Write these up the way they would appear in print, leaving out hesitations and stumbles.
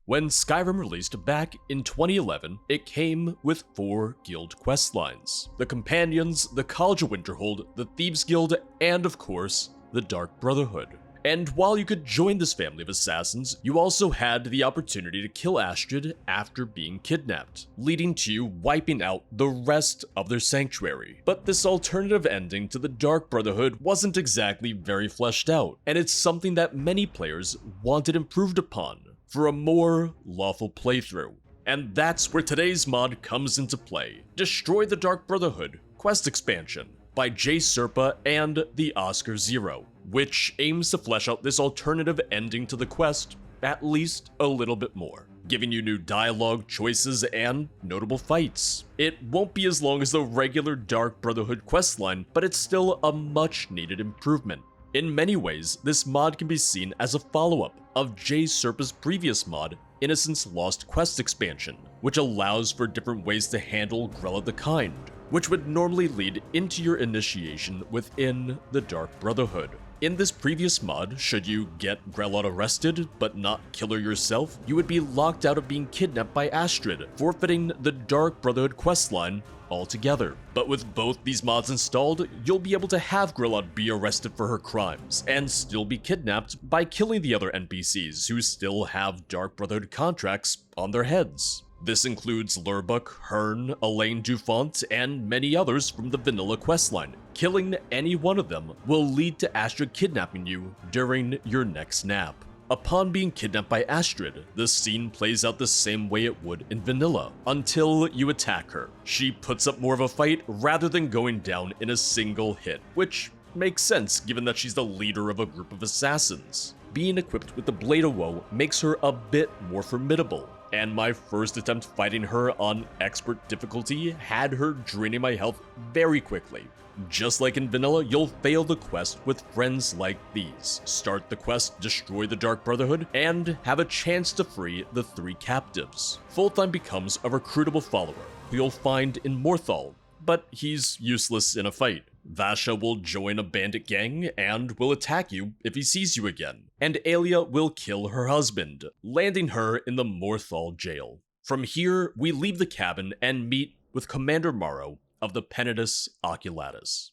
When Skyrim released back in 2011, it came with 4 guild questlines: the Companions, the College of Winterhold, the Thieves Guild, and of course, the Dark Brotherhood. And while you could join this family of assassins, you also had the opportunity to kill Astrid after being kidnapped, leading to you wiping out the rest of their sanctuary. But this alternative ending to the Dark Brotherhood wasn't exactly very fleshed out, and it's something that many players wanted improved upon for a more lawful playthrough. And that's where today's mod comes into play: Destroy the Dark Brotherhood quest expansion by J Serpa and the Oscar Zero, which aims to flesh out this alternative ending to the quest at least a little bit more, giving you new dialogue choices and notable fights. It won't be as long as the regular Dark Brotherhood questline, but it's still a much needed improvement. In many ways, this mod can be seen as a follow-up of J Serpa's previous mod, Innocence Lost Quest expansion, which allows for different ways to handle Grella the Kind, which would normally lead into your initiation within the Dark Brotherhood. In this previous mod, should you get Grella arrested but not kill her yourself, you would be locked out of being kidnapped by Astrid, forfeiting the Dark Brotherhood questline altogether. But with both these mods installed, you'll be able to have Grella be arrested for her crimes, and still be kidnapped by killing the other NPCs who still have Dark Brotherhood contracts on their heads. This includes Lurbuck, Hearn, Elaine Dufont, and many others from the vanilla questline. Killing any one of them will lead to Astrid kidnapping you during your next nap. Upon being kidnapped by Astrid, the scene plays out the same way it would in vanilla, until you attack her. She puts up more of a fight rather than going down in a single hit, which makes sense given that she's the leader of a group of assassins. Being equipped with the Blade of Woe makes her a bit more formidable, and my first attempt fighting her on expert difficulty had her draining my health very quickly. Just like in vanilla, you'll fail the quest with friends like these, start the quest Destroy the Dark Brotherhood, and have a chance to free the 3 captives. Fulltime becomes a recruitable follower, who you'll find in Morthal, but he's useless in a fight. Vasha will join a bandit gang and will attack you if he sees you again, and Aelia will kill her husband, landing her in the Morthal jail. From here, we leave the cabin and meet with Commander Maro of the Penitus Oculatus.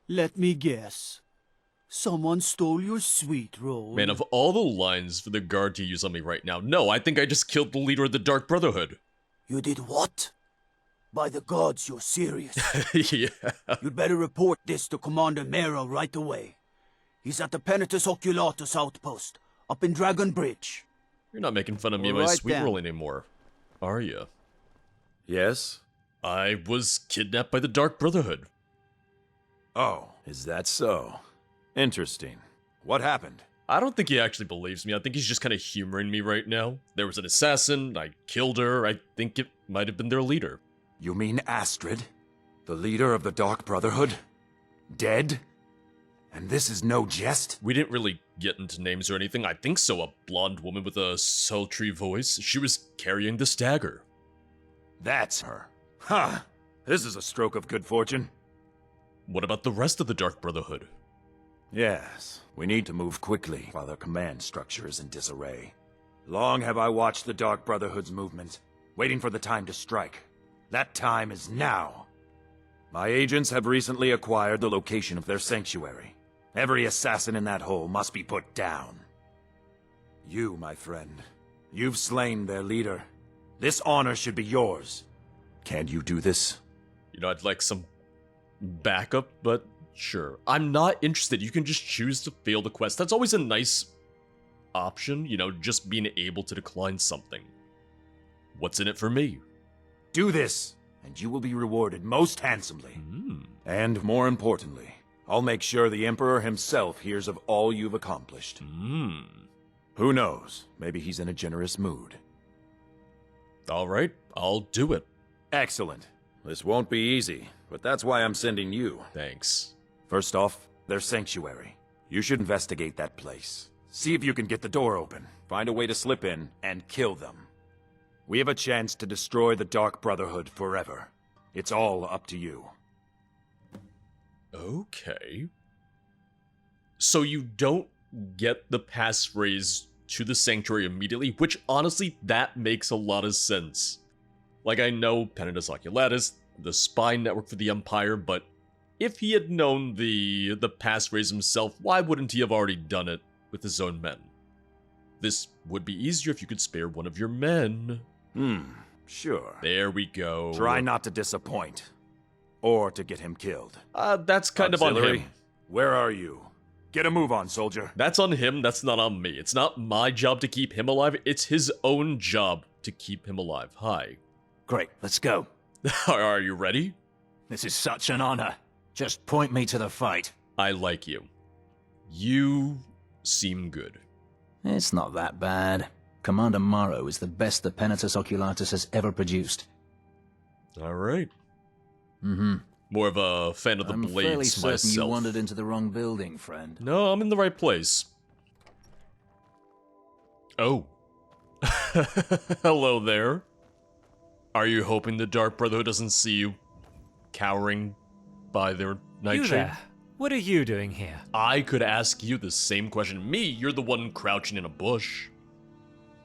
Let me guess. Someone stole your sweet roll. Man, of all the lines for the guard to use on me right now, no, I think I just killed the leader of the Dark Brotherhood. You did what? By the gods, you're serious. Yeah. You'd better report this to Commander Maro right away. He's at the Penitus Oculatus outpost, up in Dragon Bridge. You're not making fun of me and my sweet roll anymore, are you? Yes? I was kidnapped by the Dark Brotherhood. Oh, is that so? Interesting. What happened? I don't think he actually believes me. I think he's just kind of humoring me right now. There was an assassin, I killed her, I think it might have been their leader. You mean Astrid? The leader of the Dark Brotherhood? Dead? And this is no jest? We didn't really get into names or anything. I think so, a blonde woman with a sultry voice. She was carrying this dagger. That's her. Ha! This is a stroke of good fortune. What about the rest of the Dark Brotherhood? Yes, we need to move quickly while their command structure is in disarray. Long have I watched the Dark Brotherhood's movement, waiting for the time to strike. That time is now. My agents have recently acquired the location of their sanctuary. Every assassin in that hole must be put down. You, my friend, you've slain their leader. This honor should be yours. Can you do this? You know, I'd like some backup, but sure. I'm not interested. You can just choose to fail the quest. That's always a nice option, you know, just being able to decline something. What's in it for me? Do this, and you will be rewarded most handsomely. And more importantly, I'll make sure the Emperor himself hears of all you've accomplished. Who knows? Maybe he's in a generous mood. All right, I'll do it. Excellent. This won't be easy, but that's why I'm sending you. Thanks. First off, their sanctuary. You should investigate that place. See if you can get the door open, find a way to slip in, and kill them. We have a chance to destroy the Dark Brotherhood forever. It's all up to you. Okay. So you don't get the passphrase to the sanctuary immediately, which honestly, that makes a lot of sense. Like, I know Penitus Oculatus, the spy network for the Empire, but if he had known the passphrase himself, why wouldn't he have already done it with his own men? This would be easier if you could spare one of your men. Sure. There we go. Try not to disappoint. Or to get him killed. That's kind of on Auxiliary, him. Where are you? Get a move on, soldier. That's on him, that's not on me. It's not my job to keep him alive, it's his own job to keep him alive. Hi. Great, let's go. Are you ready? This is such an honor. Just point me to the fight. I like you. You seem good. It's not that bad. Commander Maro is the best the Penitus Oculatus has ever produced. Alright. Mm-hmm. More of a fan of the I'm blades fairly certain myself. you wandered into the wrong building, friend. No, I'm in the right place. Oh. Hello there. Are you hoping the Dark Brotherhood doesn't see you cowering by their nightshade? You there. What are you doing here? I could ask you the same question. Me, you're the one crouching in a bush.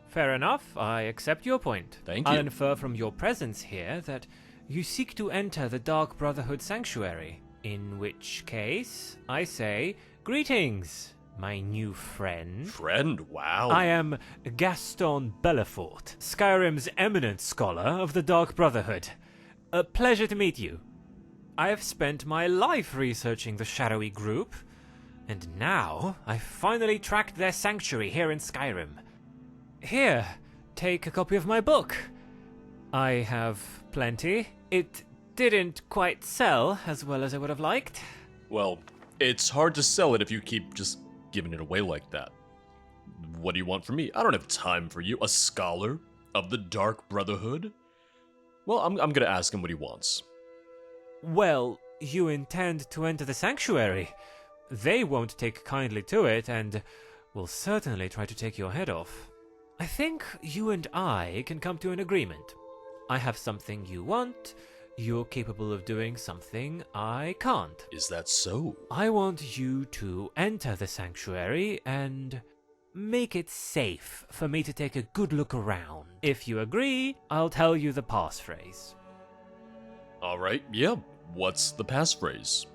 Fair enough, I accept your point. Thank you. I'll infer from your presence here that you seek to enter the Dark Brotherhood sanctuary. In which case, I say, greetings, my new friend. Friend? Wow. I am Gaston Belafort, Skyrim's eminent scholar of the Dark Brotherhood. A pleasure to meet you. I have spent my life researching the shadowy group, and now I've finally tracked their sanctuary here in Skyrim. Here, take a copy of my book. I have plenty. It didn't quite sell as well as I would have liked. Well, it's hard to sell it if you keep just giving it away like that. What do you want from me? I don't have time for you, a scholar of the Dark Brotherhood. Well, I'm gonna ask him what he wants. Well, you intend to enter the sanctuary. They won't take kindly to it, and will certainly try to take your head off. I think you and I can come to an agreement. I have something you want, you're capable of doing something I can't. Is that so? I want you to enter the sanctuary and make it safe for me to take a good look around. If you agree, I'll tell you the passphrase. Alright, yeah. What's the passphrase?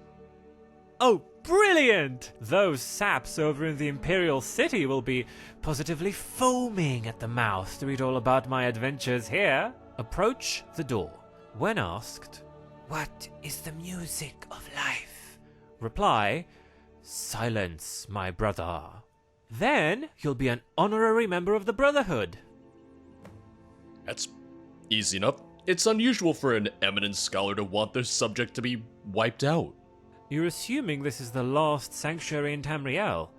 Oh, brilliant! Those saps over in the Imperial City will be positively foaming at the mouth to read all about my adventures here. Approach the door. When asked, "What is the music of life?" reply, "Silence, my brother." Then you'll be an honorary member of the Brotherhood. That's easy enough. It's unusual for an eminent scholar to want their subject to be wiped out. You're assuming this is the last sanctuary in Tamriel.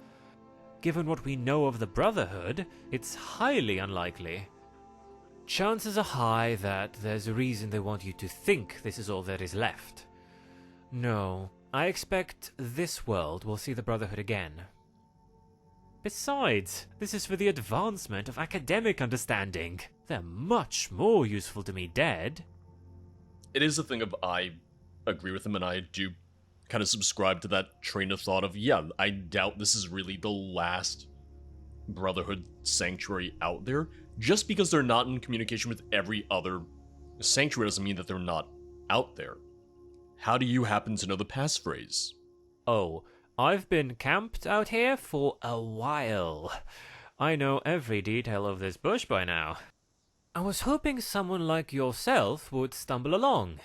Given what we know of the Brotherhood, it's highly unlikely. Chances are high that there's a reason they want you to think this is all there is left. No, I expect this world will see the Brotherhood again. Besides, this is for the advancement of academic understanding. They're much more useful to me dead. It is a thing of I agree with him, and I do kind of subscribe to that train of thought of, yeah, I doubt this is really the last Brotherhood sanctuary out there. Just because they're not in communication with every other sanctuary doesn't mean that they're not out there. How do you happen to know the passphrase? Oh, I've been camped out here for a while. I know every detail of this bush by now. I was hoping someone like yourself would stumble along.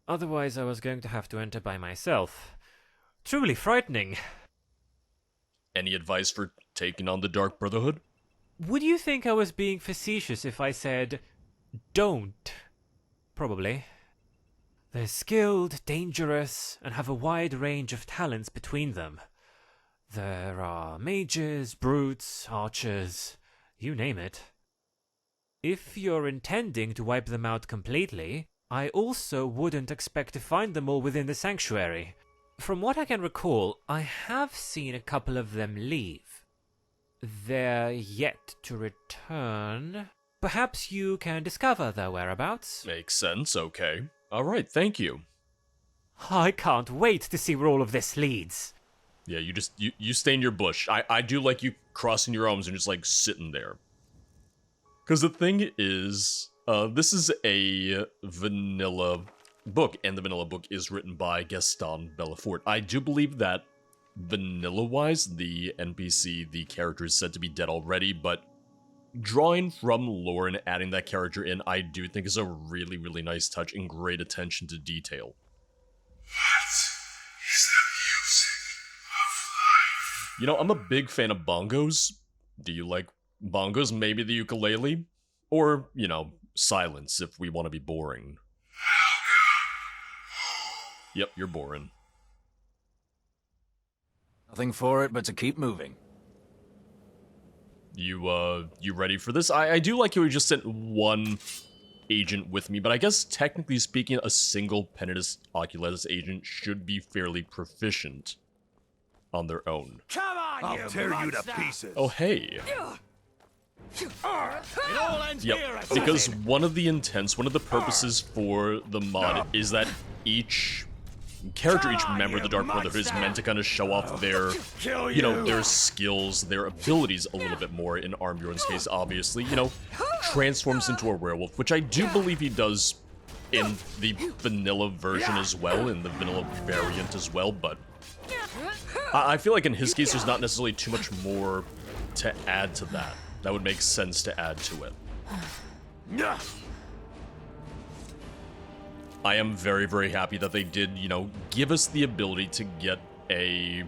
Otherwise, I was going to have to enter by myself. Truly frightening. Any advice for taking on the Dark Brotherhood? Would you think I was being facetious if I said, don't? Probably. They're skilled, dangerous, and have a wide range of talents between them. There are mages, brutes, archers, you name it. If you're intending to wipe them out completely, I also wouldn't expect to find them all within the sanctuary. From what I can recall, I have seen a couple of them leave. They're yet to return. Perhaps you can discover their whereabouts. Makes sense, okay. Alright, thank you. I can't wait to see where all of this leads. Yeah, you stay in your bush. I do like you crossing your arms and just like sitting there. Because the thing is, this is a vanilla book, and the vanilla book is written by Gaston Bellafort. I do believe that vanilla-wise, the NPC, the character is said to be dead already, but drawing from lore and adding that character in, I do think is a really, really nice touch and great attention to detail. You know, I'm a big fan of bongos. Do you like bongos? Maybe the ukulele? Or, you know, silence if we want to be boring. Yep, you're boring. Nothing for it but to keep moving. You ready for this? I do like how we just sent one agent with me, but I guess technically speaking, a single Penitus Oculatus agent should be fairly proficient on their own. Come on, I'll tear you to pieces. Oh, hey. It all ends Yep, here, I because said. one of the purposes for the mod is that each character, each member of the Dark Brotherhood is meant to kind of show off their, you know, their skills, their abilities a little bit more. In Armbjorn's case, obviously, you know, transforms into a werewolf, which I do believe he does in the vanilla version as well, in the vanilla variant as well, but I feel like in his case there's not necessarily too much more to add to that. That would make sense to add to it. I am very, very happy that they did, you know, give us the ability to get a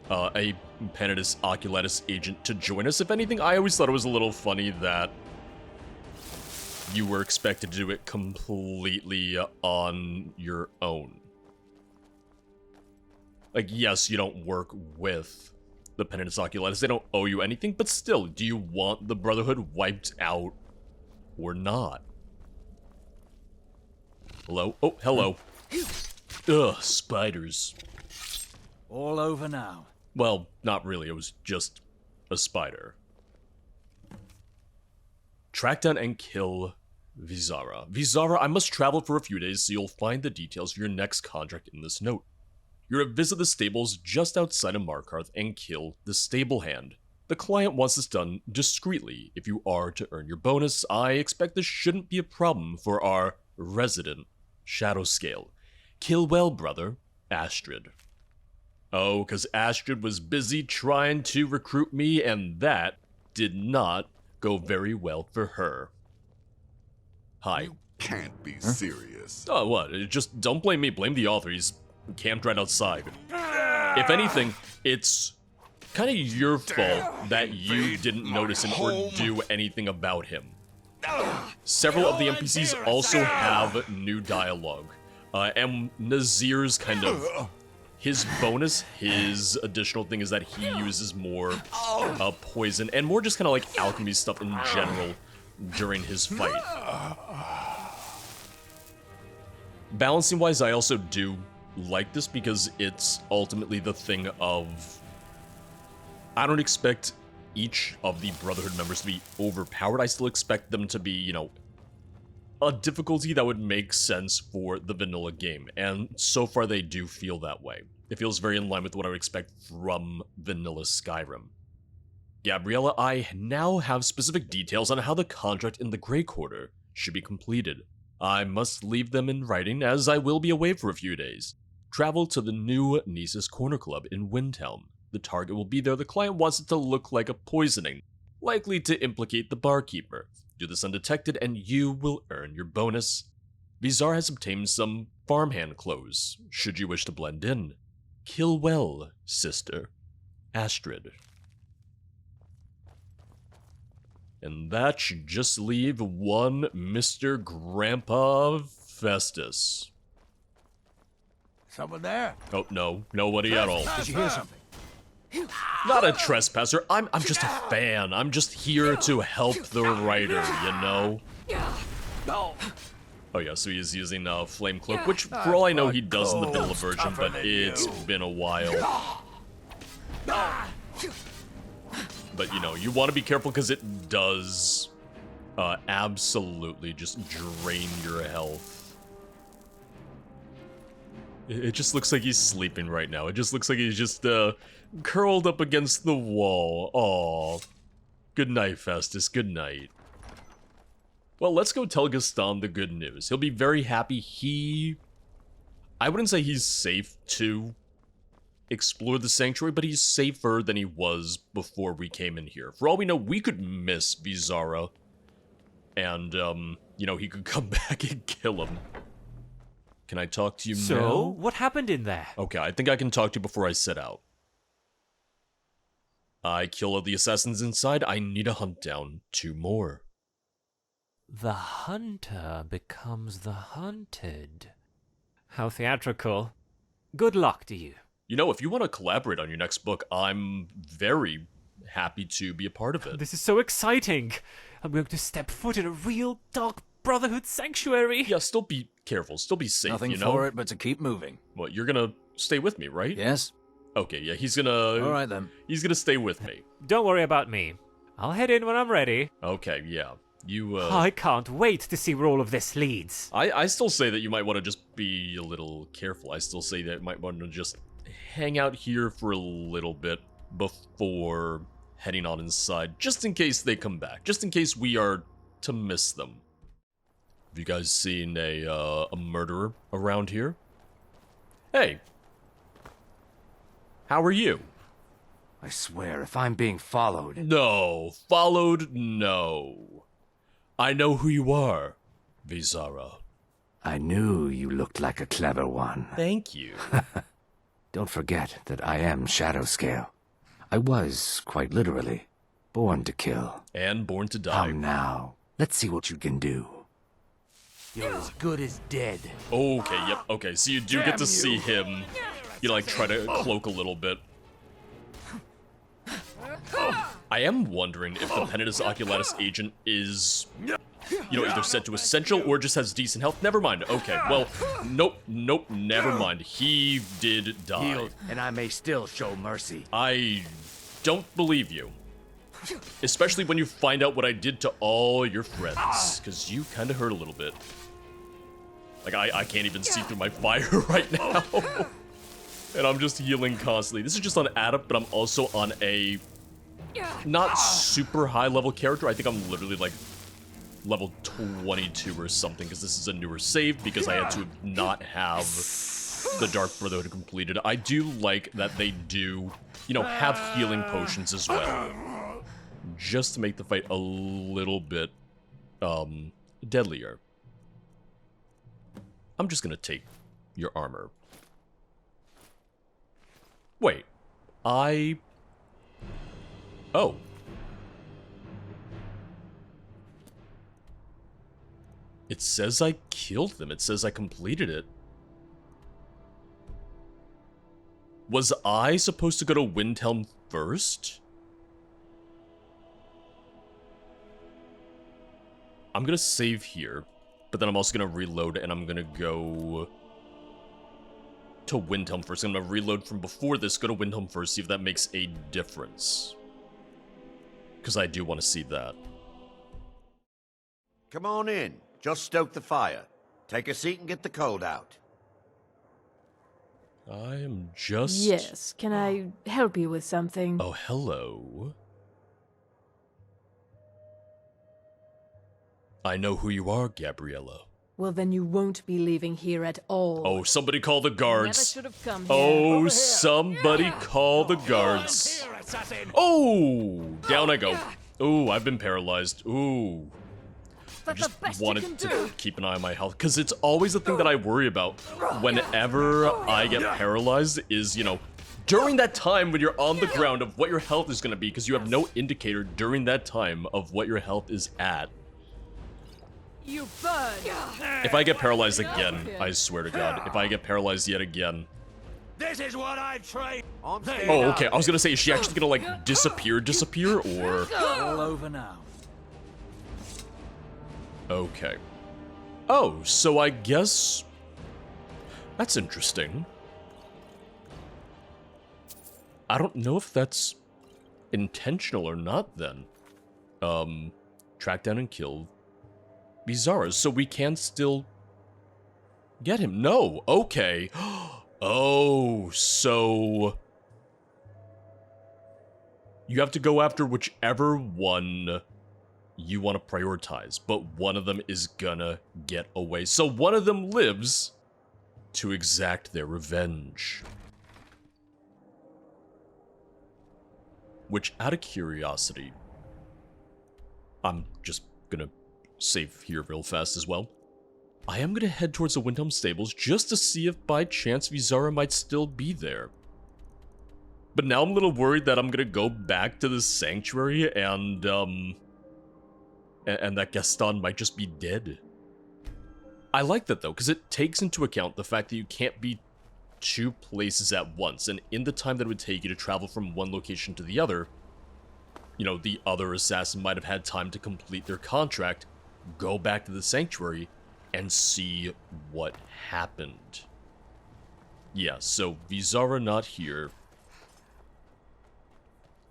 Penitus Oculatus agent to join us. If anything, I always thought it was a little funny that you were expected to do it completely on your own. Like, yes, you don't work with the Penitus Oculatus, they don't owe you anything, but still, do you want the Brotherhood wiped out or not? Hello? Oh, hello. Ugh, spiders. All over now. Well, not really, it was just a spider. Track down and kill Veezara. Veezara, I must travel for a few days, so you'll find the details of your next contract in this note. You're to visit the stables just outside of Markarth and kill the stable hand. The client wants this done discreetly if you are to earn your bonus. I expect this shouldn't be a problem for our resident shadow scale. Kill well, brother. Astrid. Oh, because Astrid was busy trying to recruit me, and that did not go very well for her. Hi. You can't be serious. Oh, what? Just don't blame me, blame the author. He's camped right outside. If anything, it's kind of your fault that you didn't notice him or do anything about him. Several of the NPCs also have new dialogue. And Nazir's kind of... His bonus, his additional thing is that he uses more poison and more just kind of like alchemy stuff in general during his fight. Balancing wise, I also do like this because it's ultimately the thing of... I don't expect each of the Brotherhood members to be overpowered. I still expect them to be, you know, a difficulty that would make sense for the vanilla game. And so far they do feel that way. It feels very in line with what I would expect from vanilla Skyrim. Gabriella, I now have specific details on how the contract in the Grey Quarter should be completed. I must leave them in writing as I will be away for a few days. Travel to the new Nisus Corner Club in Windhelm. The target will be there. The client wants it to look like a poisoning, likely to implicate the barkeeper. Do this undetected and you will earn your bonus. Veezara has obtained some farmhand clothes, should you wish to blend in. Kill well, sister. Astrid. And that should just leave one Mr. Grandpa Festus. Someone there? Oh, no. Nobody at all. Did you hear something? Not a trespasser. I'm just a fan. I'm just here to help the writer, you know? Oh yeah, so he's using Flame Cloak, which for all I know he does in the vanilla version, but it's been a while. But you know, you want to be careful because it does absolutely just drain your health. It just looks like he's sleeping right now. It just looks like he's just, curled up against the wall. Aw. Good night, Festus. Good night. Well, let's go tell Gaston the good news. He'll be very happy. I wouldn't say he's safe to explore the sanctuary, but he's safer than he was before we came in here. For all we know, we could miss Veezara, and, you know, he could come back and kill him. Can I talk to you now? So, what happened in there? Okay, I think I can talk to you before I set out. I kill all the assassins inside. I need to hunt down 2 more. The hunter becomes the hunted. How theatrical. Good luck to you. You know, if you want to collaborate on your next book, I'm very happy to be a part of it. This is so exciting. I'm going to step foot in a real Dark Brotherhood sanctuary. Yeah, still be careful. Still be safe, Nothing you know? for it but to keep moving. What, you're gonna stay with me, right? Yes? Okay, yeah, he's gonna... All right, then. He's gonna stay with me. Don't worry about me. I'll head in when I'm ready. Okay, yeah. You, I can't wait to see where all of this leads. I still say that you might want to just be a little careful. I still say that you might want to just hang out here for a little bit before heading on inside, just in case they come back. Just in case we are to miss them. Have you guys seen a murderer around here? Hey. How are you? I swear, if I'm being followed... No. Followed? No. I know who you are, Veezara. I knew you looked like a clever one. Thank you. Don't forget that I am Shadow Scale. I was, quite literally, born to kill. And born to die. Come now. Let's see what you can do. You're as good as dead. Okay, yep, okay. So you do get to see him, you know, like, try to cloak a little bit. I am wondering if the Penitus Oculatus agent is, you know, either set to essential or just has decent health. Never mind. Okay, well, nope, never mind. He did die. Healed, and I may still show mercy. I don't believe you. Especially when you find out what I did to all your friends. Because you kind of hurt a little bit. Like, I can't even see through my fire right now. And I'm just healing constantly. This is just on Adept, but I'm also on a not super high level character. I think I'm literally like level 22 or something, because this is a newer save, because I had to not have the Dark Brotherhood completed. I do like that they do, you know, have healing potions as well, just to make the fight a little bit deadlier. I'm just gonna take your armor. Wait, oh. It says I killed them. It says I completed it. Was I supposed to go to Windhelm first? I'm gonna save here, but then I'm also gonna reload and I'm gonna go to Windhelm first. I'm gonna reload from before this, go to Windhelm first, see if that makes a difference. Because I do want to see that. Come on in. Just stoke the fire. Take a seat and get the cold out. I am just... Yes, can I help you with something? Oh, hello. I know who you are, Gabriella. Well, then you won't be leaving here at all. Oh, somebody call the guards. Never should have come here. Oh, somebody call the guards. Oh, down I go. Ooh, I've been paralyzed. Ooh. I just wanted to keep an eye on my health, because it's always the thing that I worry about whenever I get paralyzed is, you know, during that time when you're on the ground of what your health is going to be, because you have no indicator during that time of what your health is at. You burn. If I get paralyzed again, I swear to God, if I get paralyzed yet again. This is what I trained. Oh, okay, I was going to say, is she actually going to, like, disappear, or... All over now. Okay. Oh, so I guess... That's interesting. I don't know if that's intentional or not, then. Track down and kill Veezara, so we can still get him. No, okay. Oh, so... you have to go after whichever one you want to prioritize, but one of them is gonna get away. So one of them lives to exact their revenge. Which, out of curiosity, I'm just gonna save here real fast as well. I am gonna head towards the Windhelm Stables just to see if by chance Veezara might still be there. But now I'm a little worried that I'm gonna go back to the Sanctuary and that Gaston might just be dead. I like that though, because it takes into account the fact that you can't be two places at once, and in the time that it would take you to travel from one location to the other, you know, the other assassin might have had time to complete their contract, go back to the Sanctuary, and see what happened. Yeah, so Veezara not here.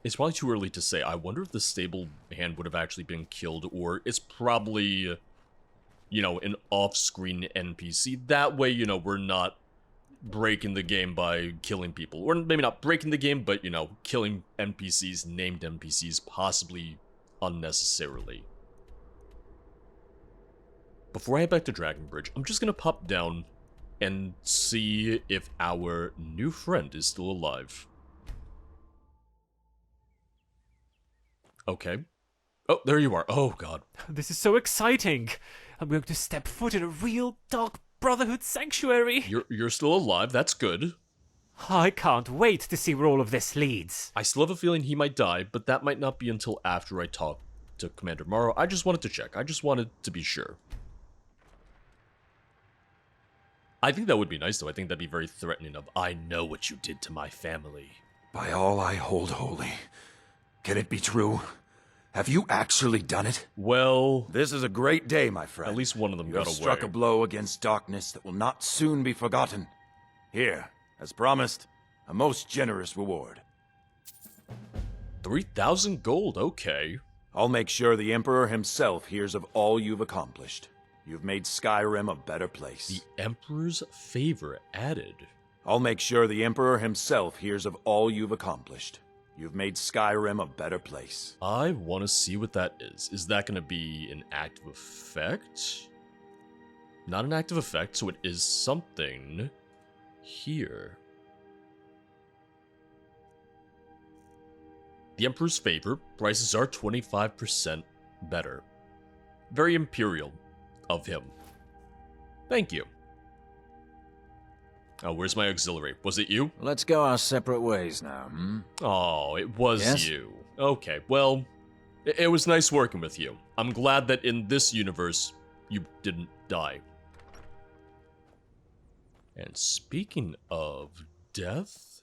It's probably too early to say. I wonder if the stable hand would have actually been killed, or it's probably, you know, an off-screen NPC. That way, you know, we're not breaking the game by killing people. Or maybe not breaking the game, but, you know, killing NPCs, named NPCs, possibly unnecessarily. Before I head back to Dragonbridge, I'm just gonna pop down and see if our new friend is still alive. Okay. Oh, there you are. Oh, God. This is so exciting. I'm going to step foot in a real Dark Brotherhood sanctuary. You're still alive. That's good. I can't wait to see where all of this leads. I still have a feeling he might die, but that might not be until after I talk to Commander Maro. I just wanted to check. I just wanted to be sure. I think that would be nice, though. I think that'd be very threatening of, I know what you did to my family. By all I hold holy, can it be true? Have you actually done it? Well, This is a great day, my friend. at least one of them You got have away. struck a blow against darkness that will not soon be forgotten. Here, as promised, a most generous reward. 3,000 gold, okay. I'll make sure the Emperor himself hears of all you've accomplished. You've made Skyrim a better place. The Emperor's favor added. I'll make sure the Emperor himself hears of all you've accomplished. You've made Skyrim a better place. I want to see what that is. Is that going to be an active effect? Not an active effect, so it is something here. The Emperor's favor, prices are 25% better. Very imperial of him. Thank you. Oh, where's my auxiliary? Was it you? Let's go our separate ways now, Oh, it was Yes? you. Okay, well, it was nice working with you. I'm glad that in this universe, you didn't die. And speaking of death,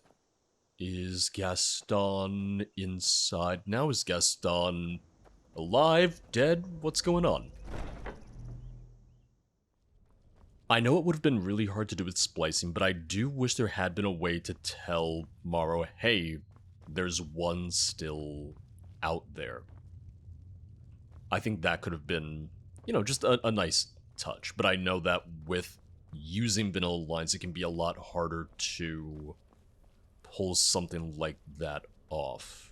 is Gaston inside? Now is Gaston alive? Dead? What's going on? I know it would have been really hard to do with splicing, but I do wish there had been a way to tell Maro, hey, there's one still out there. I think that could have been, you know, just a nice touch. But I know that with using vanilla lines, it can be a lot harder to pull something like that off.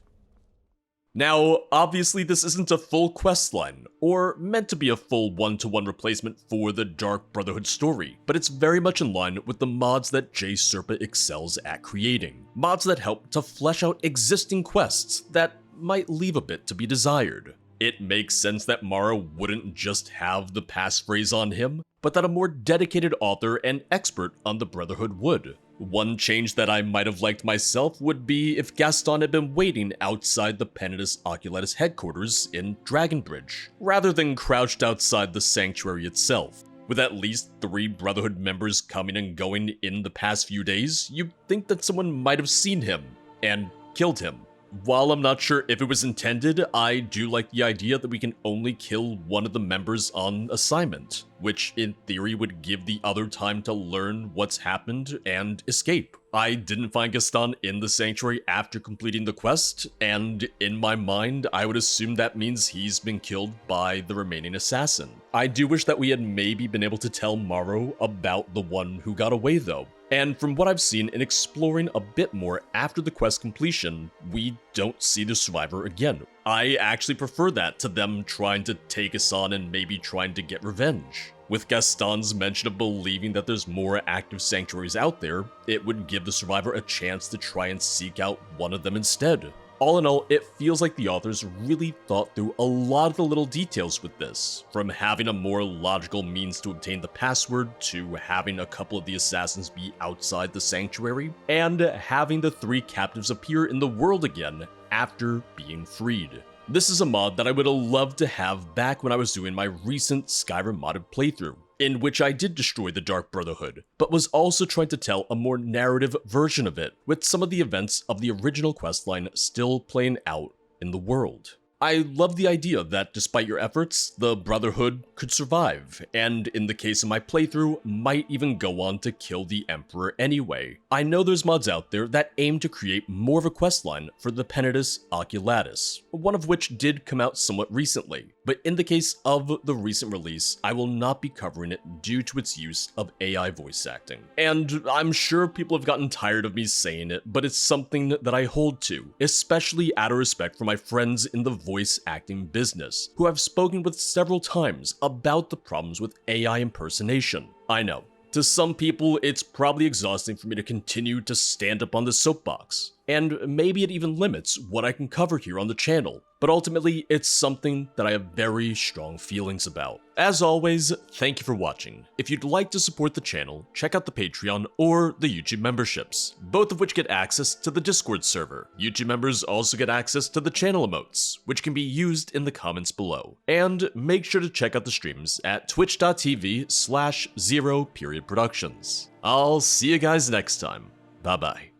Now, obviously this isn't a full questline, or meant to be a full one-to-one replacement for the Dark Brotherhood story, but it's very much in line with the mods that J Serpa excels at creating. Mods that help to flesh out existing quests that might leave a bit to be desired. It makes sense that Maro wouldn't just have the passphrase on him, but that a more dedicated author and expert on the Brotherhood would. One change that I might have liked myself would be if Gaston had been waiting outside the Penitus Oculatus headquarters in Dragonbridge, rather than crouched outside the sanctuary itself. With at least 3 Brotherhood members coming and going in the past few days, you'd think that someone might have seen him and killed him. While I'm not sure if it was intended, I do like the idea that we can only kill one of the members on assignment, which in theory would give the other time to learn what's happened and escape. I didn't find Gaston in the sanctuary after completing the quest, and in my mind, I would assume that means he's been killed by the remaining assassin. I do wish that we had maybe been able to tell Maro about the one who got away though. And from what I've seen in exploring a bit more after the quest completion, we don't see the survivor again. I actually prefer that to them trying to take us on and maybe trying to get revenge. With Gaston's mention of believing that there's more active sanctuaries out there, it would give the survivor a chance to try and seek out one of them instead. All in all, it feels like the authors really thought through a lot of the little details with this, from having a more logical means to obtain the password, to having a couple of the assassins be outside the sanctuary, and having the 3 captives appear in the world again after being freed. This is a mod that I would have loved to have back when I was doing my recent Skyrim modded playthrough, in which I did destroy the Dark Brotherhood, but was also trying to tell a more narrative version of it, with some of the events of the original questline still playing out in the world. I love the idea that despite your efforts, the Brotherhood could survive, and in the case of my playthrough, might even go on to kill the Emperor anyway. I know there's mods out there that aim to create more of a questline for the Penitus Oculatus, one of which did come out somewhat recently, but in the case of the recent release, I will not be covering it due to its use of AI voice acting. And I'm sure people have gotten tired of me saying it, but it's something that I hold to, especially out of respect for my friends in the voice acting business, who I've spoken with several times about the problems with AI impersonation. I know, to some people, it's probably exhausting for me to continue to stand up on this soapbox, and maybe it even limits what I can cover here on the channel, but ultimately, it's something that I have very strong feelings about. As always, thank you for watching. If you'd like to support the channel, check out the Patreon or the YouTube memberships, both of which get access to the Discord server. YouTube members also get access to the channel emotes, which can be used in the comments below. And make sure to check out the streams at twitch.tv/0periodproductions. I'll see you guys next time. Bye bye.